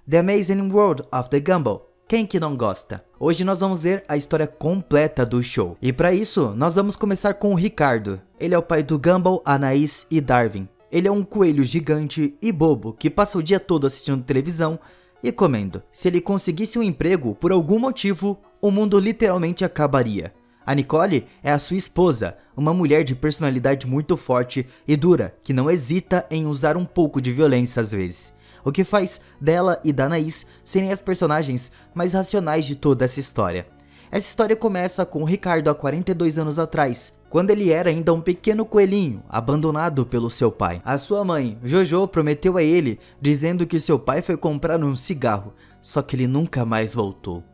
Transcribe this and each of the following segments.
The Amazing World of the Gumball. Quem que não gosta? Hoje nós vamos ver a história completa do show. E para isso, nós vamos começar com o Ricardo. Ele é o pai do Gumball, Anaís e Darwin. Ele é um coelho gigante e bobo que passa o dia todo assistindo televisão e comendo. Se ele conseguisse um emprego, por algum motivo, o mundo literalmente acabaria. A Nicole é a sua esposa, uma mulher de personalidade muito forte e dura, que não hesita em usar um pouco de violência às vezes. O que faz dela e da Anaís serem as personagens mais racionais de toda essa história. Essa história começa com o Ricardo há 42 anos atrás, quando ele era ainda um pequeno coelhinho, abandonado pelo seu pai. A sua mãe, Jojo, prometeu a ele, dizendo que seu pai foi comprar um cigarro, só que ele nunca mais voltou.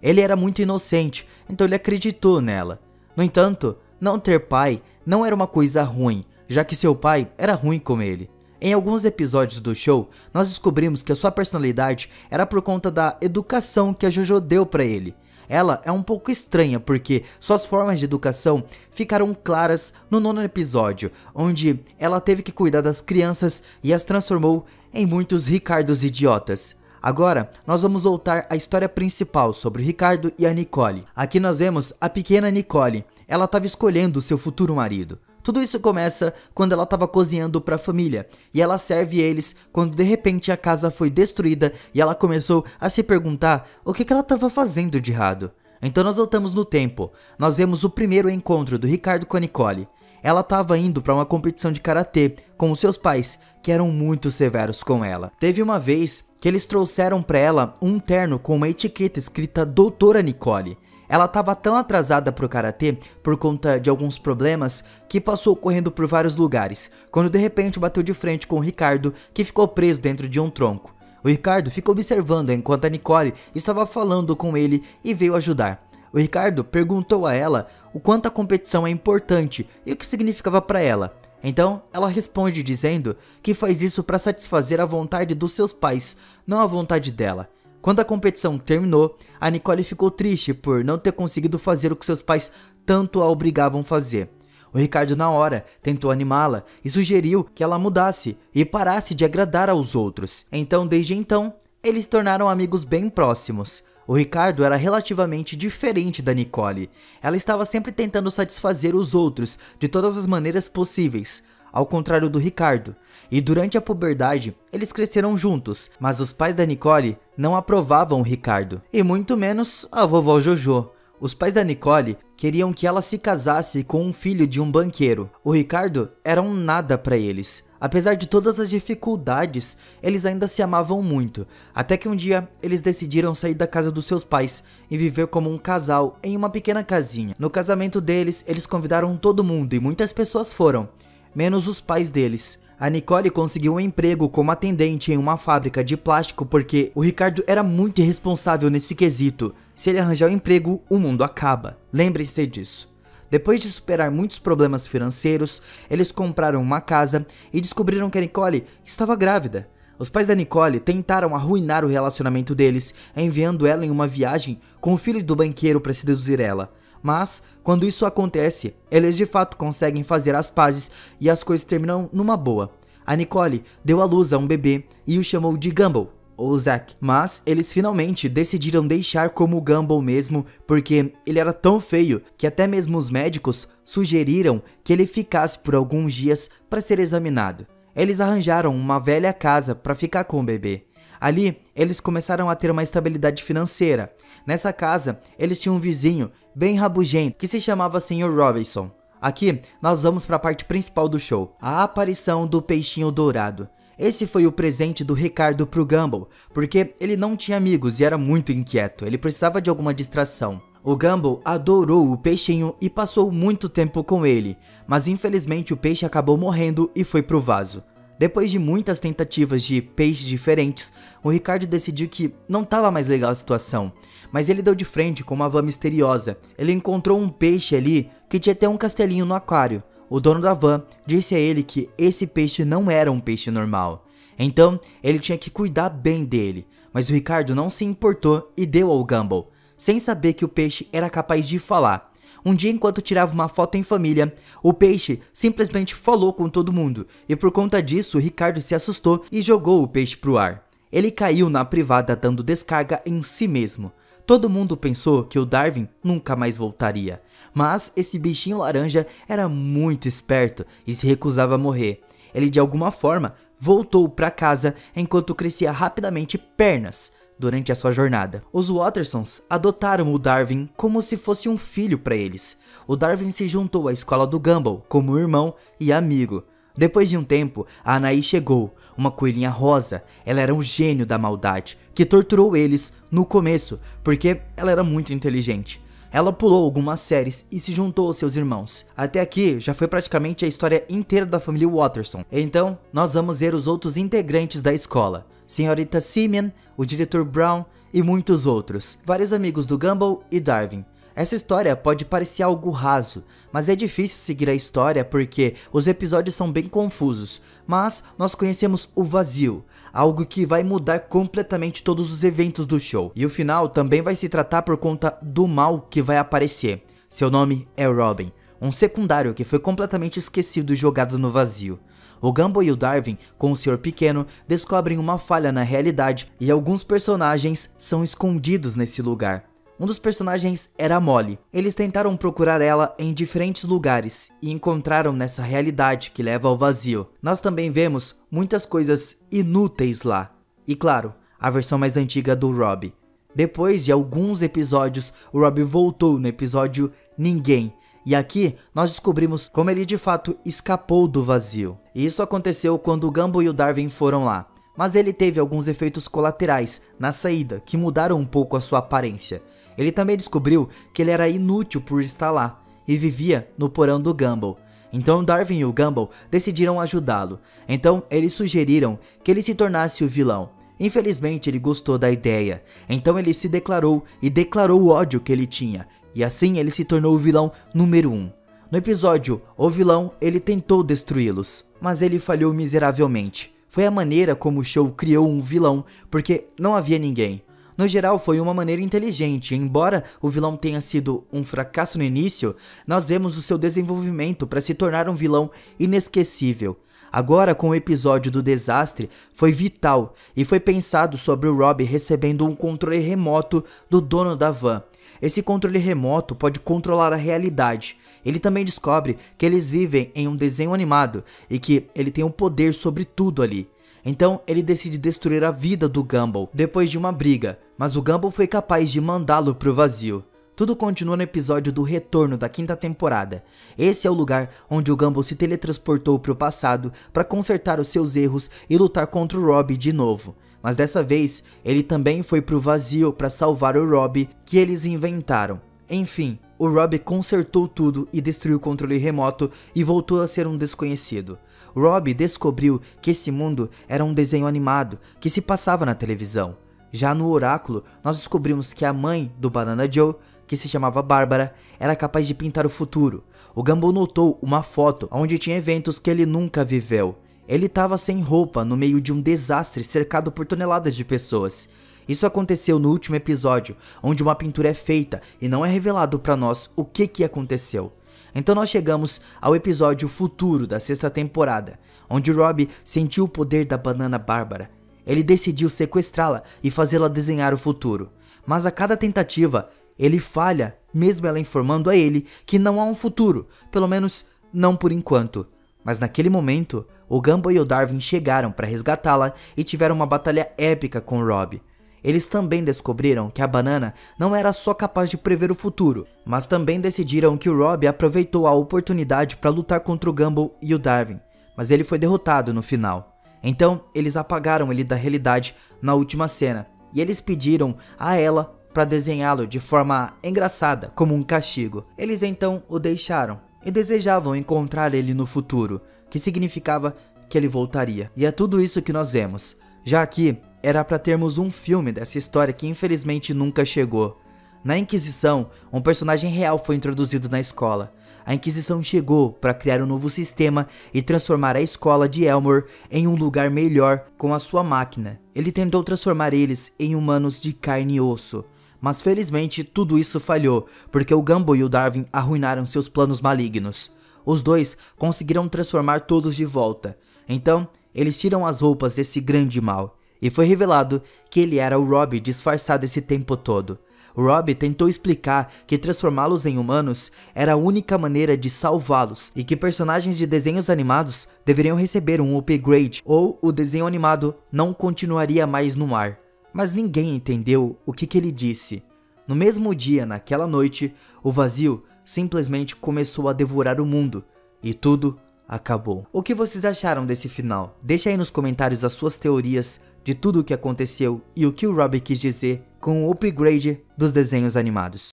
Ele era muito inocente, então ele acreditou nela. No entanto, não ter pai não era uma coisa ruim, já que seu pai era ruim com ele. Em alguns episódios do show, nós descobrimos que a sua personalidade era por conta da educação que a Jojo deu pra ele. Ela é um pouco estranha porque suas formas de educação ficaram claras no 9º episódio, onde ela teve que cuidar das crianças e as transformou em muitos Ricardos idiotas. Agora, nós vamos voltar à história principal sobre o Ricardo e a Nicole. Aqui nós vemos a pequena Nicole. Ela estava escolhendo seu futuro marido. Tudo isso começa quando ela estava cozinhando para a família e ela serve eles quando de repente a casa foi destruída e ela começou a se perguntar o que ela estava fazendo de errado. Então nós voltamos no tempo. Nós vemos o primeiro encontro do Ricardo com a Nicole. Ela estava indo para uma competição de karatê com os seus pais, que eram muito severos com ela. Teve uma vez que eles trouxeram para ela um terno com uma etiqueta escrita Doutora Nicole. Ela estava tão atrasada pro karatê por conta de alguns problemas que passou correndo por vários lugares, quando de repente bateu de frente com o Ricardo, que ficou preso dentro de um tronco. O Ricardo ficou observando enquanto a Nicole estava falando com ele e veio ajudar. O Ricardo perguntou a ela o quanto a competição é importante e o que significava para ela. Então, ela responde dizendo que faz isso para satisfazer a vontade dos seus pais, não a vontade dela. Quando a competição terminou, a Nicole ficou triste por não ter conseguido fazer o que seus pais tanto a obrigavam a fazer. O Ricardo na hora tentou animá-la e sugeriu que ela mudasse e parasse de agradar aos outros. Então, desde então, eles se tornaram amigos bem próximos. O Ricardo era relativamente diferente da Nicole. Ela estava sempre tentando satisfazer os outros de todas as maneiras possíveis, ao contrário do Ricardo. E durante a puberdade, eles cresceram juntos, mas os pais da Nicole não aprovavam o Ricardo, e muito menos a vovó Jojo. Os pais da Nicole queriam que ela se casasse com um filho de um banqueiro. O Ricardo era um nada para eles. Apesar de todas as dificuldades, eles ainda se amavam muito, até que um dia eles decidiram sair da casa dos seus pais e viver como um casal em uma pequena casinha. No casamento deles, eles convidaram todo mundo e muitas pessoas foram, menos os pais deles. A Nicole conseguiu um emprego como atendente em uma fábrica de plástico porque o Ricardo era muito irresponsável nesse quesito. Se ele arranjar um emprego, o mundo acaba. Lembre-se disso. Depois de superar muitos problemas financeiros, eles compraram uma casa e descobriram que a Nicole estava grávida. Os pais da Nicole tentaram arruinar o relacionamento deles, enviando ela em uma viagem com o filho do banqueiro para seduzir ela. Mas, quando isso acontece, eles de fato conseguem fazer as pazes e as coisas terminam numa boa. A Nicole deu à luz a um bebê e o chamou de Gumball, ou Zack. Mas eles finalmente decidiram deixar como Gumball mesmo, porque ele era tão feio que até mesmo os médicos sugeriram que ele ficasse por alguns dias para ser examinado. Eles arranjaram uma velha casa para ficar com o bebê. Ali, eles começaram a ter uma estabilidade financeira. Nessa casa, eles tinham um vizinho bem rabugento que se chamava Sr. Robinson. Aqui, nós vamos para a parte principal do show, a aparição do peixinho dourado. Esse foi o presente do Ricardo pro Gumball, porque ele não tinha amigos e era muito inquieto, ele precisava de alguma distração. O Gumball adorou o peixinho e passou muito tempo com ele, mas infelizmente o peixe acabou morrendo e foi pro vaso. Depois de muitas tentativas de peixes diferentes, o Ricardo decidiu que não estava mais legal a situação, mas ele deu de frente com uma van misteriosa. Ele encontrou um peixe ali que tinha até um castelinho no aquário. O dono da van disse a ele que esse peixe não era um peixe normal, então ele tinha que cuidar bem dele, mas o Ricardo não se importou e deu ao Gumball, sem saber que o peixe era capaz de falar. Um dia, enquanto tirava uma foto em família, o peixe simplesmente falou com todo mundo, e por conta disso, o Ricardo se assustou e jogou o peixe pro ar. Ele caiu na privada dando descarga em si mesmo. Todo mundo pensou que o Darwin nunca mais voltaria, mas esse bichinho laranja era muito esperto e se recusava a morrer. Ele de alguma forma voltou para casa enquanto crescia rapidamente pernas durante a sua jornada. Os Wattersons adotaram o Darwin como se fosse um filho para eles. O Darwin se juntou à escola do Gumball como irmão e amigo. Depois de um tempo, a Anaís chegou, uma coelhinha rosa. Ela era um gênio da maldade, que torturou eles no começo, porque ela era muito inteligente. Ela pulou algumas séries e se juntou aos seus irmãos. Até aqui já foi praticamente a história inteira da família Watterson. Então, nós vamos ver os outros integrantes da escola. Senhorita Simeon, o diretor Brown e muitos outros. Vários amigos do Gumball e Darwin. Essa história pode parecer algo raso, mas é difícil seguir a história porque os episódios são bem confusos, mas nós conhecemos o vazio, algo que vai mudar completamente todos os eventos do show. E o final também vai se tratar por conta do mal que vai aparecer. Seu nome é Robin, um secundário que foi completamente esquecido e jogado no vazio. O Gumball e o Darwin, com o Sr. Pequeno, descobrem uma falha na realidade e alguns personagens são escondidos nesse lugar. Um dos personagens era a Molly. Eles tentaram procurar ela em diferentes lugares e encontraram nessa realidade que leva ao vazio. Nós também vemos muitas coisas inúteis lá. E claro, a versão mais antiga do Rob. Depois de alguns episódios, o Rob voltou no episódio Ninguém. E aqui nós descobrimos como ele de fato escapou do vazio. E isso aconteceu quando o Gumball e o Darwin foram lá. Mas ele teve alguns efeitos colaterais na saída que mudaram um pouco a sua aparência. Ele também descobriu que ele era inútil por estar lá e vivia no porão do Gumball. Então Darwin e o Gumball decidiram ajudá-lo. Então eles sugeriram que ele se tornasse o vilão. Infelizmente ele gostou da ideia. Então ele se declarou e declarou o ódio que ele tinha. E assim ele se tornou o vilão número 1. No episódio O Vilão, ele tentou destruí-los, mas ele falhou miseravelmente. Foi a maneira como o show criou um vilão, porque não havia ninguém. No geral foi uma maneira inteligente, embora o vilão tenha sido um fracasso no início, nós vemos o seu desenvolvimento para se tornar um vilão inesquecível. Agora com o episódio do desastre foi vital e foi pensado sobre o Rob recebendo um controle remoto do dono da van. Esse controle remoto pode controlar a realidade. Ele também descobre que eles vivem em um desenho animado e que ele tem um poder sobre tudo ali. Então ele decide destruir a vida do Gumball depois de uma briga, mas o Gumball foi capaz de mandá-lo pro vazio. Tudo continua no episódio do retorno da 5ª temporada. Esse é o lugar onde o Gumball se teletransportou pro passado para consertar os seus erros e lutar contra o Rob de novo. Mas dessa vez ele também foi pro vazio para salvar o Rob que eles inventaram. Enfim, o Rob consertou tudo e destruiu o controle remoto e voltou a ser um desconhecido. Rob descobriu que esse mundo era um desenho animado que se passava na televisão. Já no oráculo, nós descobrimos que a mãe do Banana Joe, que se chamava Bárbara, era capaz de pintar o futuro. O Gumball notou uma foto onde tinha eventos que ele nunca viveu. Ele estava sem roupa no meio de um desastre cercado por toneladas de pessoas. Isso aconteceu no último episódio, onde uma pintura é feita e não é revelado para nós o que aconteceu. Então nós chegamos ao episódio futuro da 6ª temporada, onde Rob sentiu o poder da banana Bárbara. Ele decidiu sequestrá-la e fazê-la desenhar o futuro. Mas a cada tentativa, ele falha, mesmo ela informando a ele que não há um futuro, pelo menos não por enquanto. Mas naquele momento, o Gumball e o Darwin chegaram para resgatá-la e tiveram uma batalha épica com Rob. Eles também descobriram que a banana não era só capaz de prever o futuro, mas também decidiram que o Rob aproveitou a oportunidade para lutar contra o Gumball e o Darwin, mas ele foi derrotado no final. Então eles apagaram ele da realidade na última cena, e eles pediram a ela para desenhá-lo de forma engraçada, como um castigo. Eles então o deixaram, e desejavam encontrar ele no futuro, que significava que ele voltaria. E é tudo isso que nós vemos. Já aqui, era para termos um filme dessa história que infelizmente nunca chegou. Na Inquisição, um personagem real foi introduzido na escola. A Inquisição chegou para criar um novo sistema e transformar a escola de Elmore em um lugar melhor com a sua máquina. Ele tentou transformar eles em humanos de carne e osso. Mas felizmente tudo isso falhou, porque o Gumball e o Darwin arruinaram seus planos malignos. Os dois conseguiram transformar todos de volta. Então, eles tiram as roupas desse grande mal. e foi revelado que ele era o Robbie disfarçado esse tempo todo. O Robbie tentou explicar que transformá-los em humanos era a única maneira de salvá-los e que personagens de desenhos animados deveriam receber um upgrade ou o desenho animado não continuaria mais no ar. Mas ninguém entendeu o que ele disse. No mesmo dia, naquela noite, o vazio simplesmente começou a devorar o mundo e tudo acabou. O que vocês acharam desse final? Deixa aí nos comentários as suas teorias de tudo o que aconteceu e o que o Robbie quis dizer com o upgrade dos desenhos animados.